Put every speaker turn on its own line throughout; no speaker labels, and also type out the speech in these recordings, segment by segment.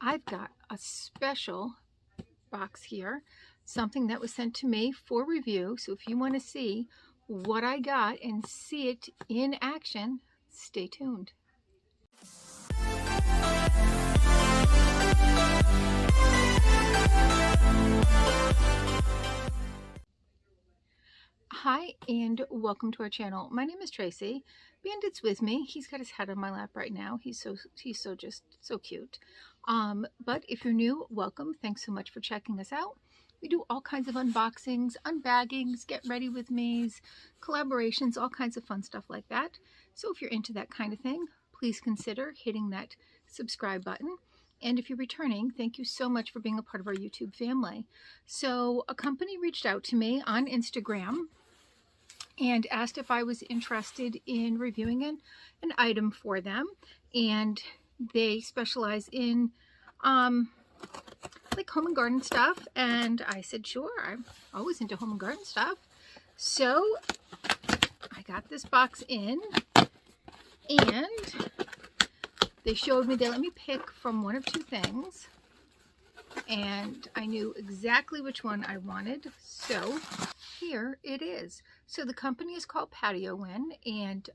I've got a special box here, something that was sent to me for review. So if you want to see what I got and see it in action, stay tuned. Hi and welcome to our channel. My name is Tracy. Bandit's with me. He's got his head on my lap right now. He's just so cute. But if you're new, welcome. Thanks so much for checking us out. We do all kinds of unboxings, unbaggings, get ready with me's, collaborations, all kinds of fun stuff like that. So if you're into that kind of thing, please consider hitting that subscribe button. And if you're returning, thank you so much for being a part of our YouTube family. So a company reached out to me on Instagram and asked if I was interested in reviewing an item for them. And they specialize in like home and garden stuff. And I said, sure, I'm always into home and garden stuff. So I got this box in, and they showed me, they let me pick from one of two things. And I knew exactly which one I wanted. So here it is. So the company is called Patio Win, and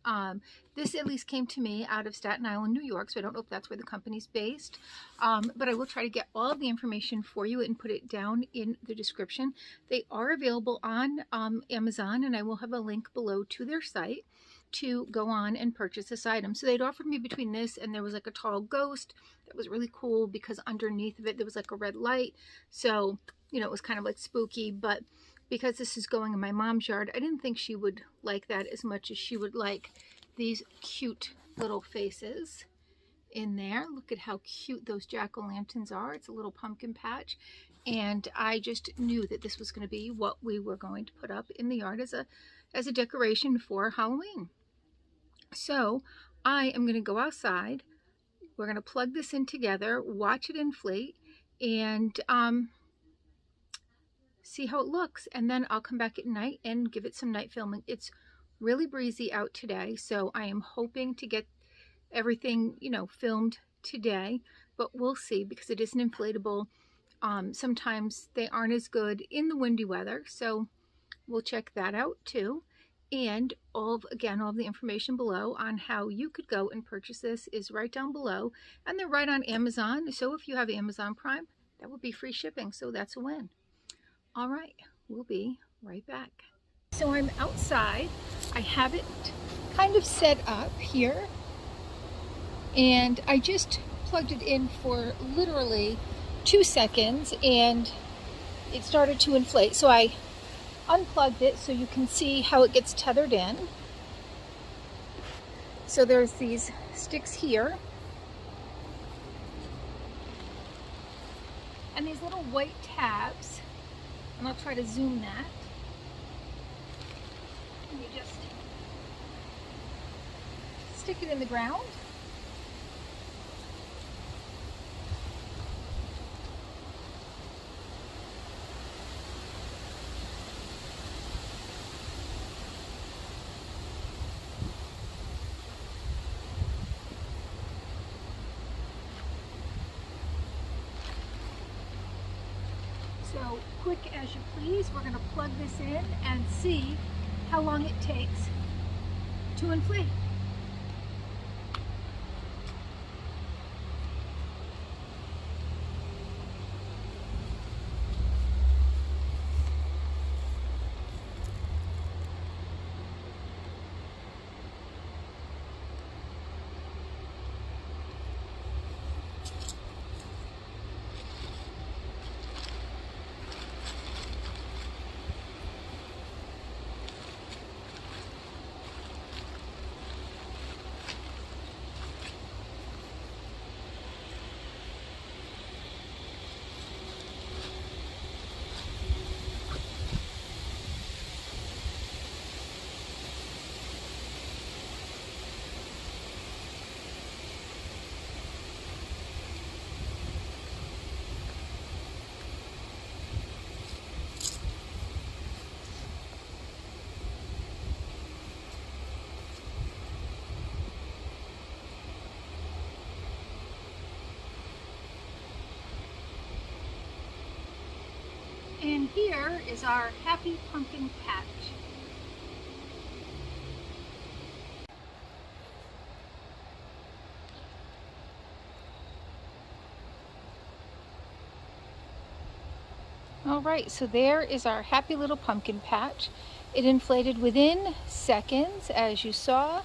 this at least came to me out of Staten Island, New York, so I don't know if that's where the company's based, but I will try to get all of the information for you and put it down in the description. They are available on Amazon, and I will have a link below to their site to go on and purchase this item. So they'd offered me between this and there was like a tall ghost that was really cool because underneath of it there was like a red light, so you know, it was kind of like spooky. But because this is going in my mom's yard, I didn't think she would like that as much as she would like these cute little faces in there. Look at how cute those jack-o'-lanterns are. It's a little pumpkin patch, and I just knew that this was going to be what we were going to put up in the yard as a decoration for Halloween. So I am going to go outside. We're going to plug this in together, watch it inflate, and see how it looks, and then I'll come back at night and give it some night filming. It's really breezy out today, so I am hoping to get everything, you know, filmed today, but we'll see because it is an inflatable. Sometimes they aren't as good in the windy weather, so we'll check that out too. And again, all of the information below on how you could go and purchase this is right down below, and they're right on Amazon. So if you have Amazon Prime, that would be free shipping, so that's a win. All right, we'll be right back. So I'm outside. I have it kind of set up here, and I just plugged it in for literally 2 seconds and it started to inflate. So I unplugged it so you can see how it gets tethered in. So there's these sticks here and these little white tabs, and I'll try to zoom that. And you just stick it in the ground. So quick as you please, we're going to plug this in and see how long it takes to inflate. And here is our happy pumpkin patch. All right, so there is our happy little pumpkin patch. It inflated within seconds, as you saw,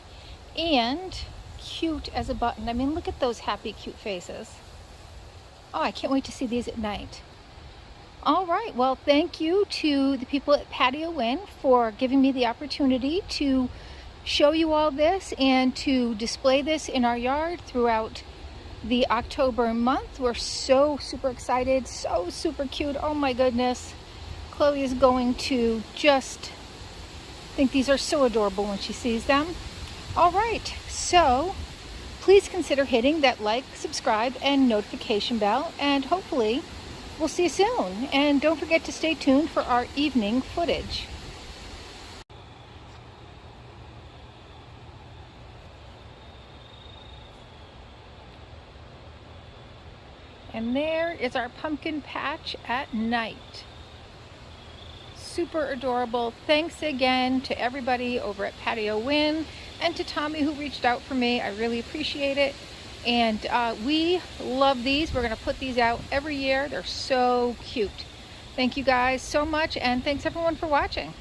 and cute as a button. I mean, look at those happy, cute faces. Oh, I can't wait to see these at night. All right, well, thank you to the people at Patio Inn for giving me the opportunity to show you all this and to display this in our yard throughout the October month. We're so super excited, so super cute. Oh my goodness. Chloe is going to just think these are so adorable when she sees them. All right, so please consider hitting that like, subscribe, and notification bell, and hopefully we'll see you soon. And don't forget to stay tuned for our evening footage. And there is our pumpkin patch at night. Super adorable. Thanks again to everybody over at Patio Inn and to Tommy who reached out for me. I really appreciate it. And we love these. We're going to put these out every year. They're so cute. Thank you guys so much, and thanks everyone for watching.